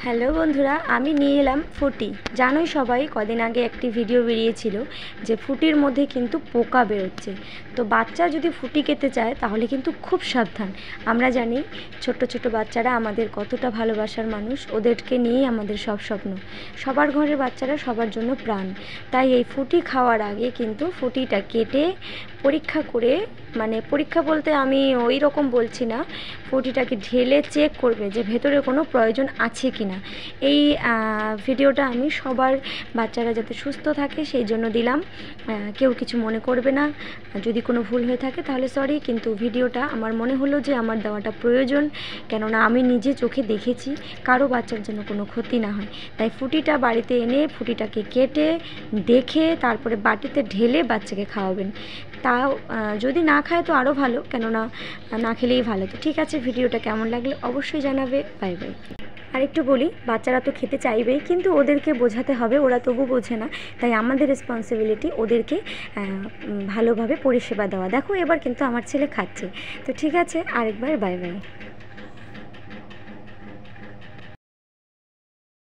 Hello বন্ধুরা, আমি নিয়ে এলাম ফুটি। জানোই সবাই কদিন আগে একটি ভিডিও বেরিয়েছিল যে ফুটির মধ্যে কিন্তু পোকা বেরোচ্ছে। তো বাচ্চা যদি ফুটি খেতে চায় তাহলে কিন্তু খুব সাবধান। আমরা জানি ছোট ছোট বাচ্চারা আমাদের কতটা ভালোবাসার মানুষ, ওদেরকে নিয়েই আমাদের সব স্বপ্ন। সবার ঘরের বাচ্চারা সবার জন্য প্রাণ। তাই এই ফুটি খাওয়ার আগে কিন্তু ফুটিটা কেটে পরীক্ষা করে, মানে পরীক্ষা বলতে আমি ওই রকম বলছি না, ফুটিটাকে ঢেলে চেক করবে যে ভেতরে কোনো প্রয়োজন আছে কি না। এই ভিডিওটা আমি সবার বাচ্চারা যাতে সুস্থ থাকে সেই জন্য দিলাম। কেউ কিছু মনে করবে না, যদি কোনো ভুল হয়ে থাকে তাহলে সরি, কিন্তু ভিডিওটা আমার মনে হলো যে আমার দেওয়াটা প্রয়োজন, কেননা আমি নিজে চোখে দেখেছি কারো বাচ্চার জন্য কোনো ক্ষতি না হয়। তাই ফুটিটা বাড়িতে এনে ফুটিটাকে কেটে দেখে তারপরে বাটিতে ঢেলে বাচ্চাকে খাওয়াবেন। তাও যদি না খায় তো আরও ভালো, কেননা না খেলেই ভালো। তো ঠিক আছে, ভিডিওটা কেমন লাগলে অবশ্যই জানাবে। Bye bye. আর একটু বলি, বাচ্চারা তো খেতে চাইবেই, কিন্তু ওদেরকে বোঝাতে হবে, ওরা তবু বোঝে না। তাই আমাদের রেসপন্সিবিলিটি ওদেরকে ভালোভাবে পরিষেবা দেওয়া। দেখো এবার কিন্তু আমার ছেলে খাচ্ছে। তো ঠিক আছে, আরেকবার বাই বাই।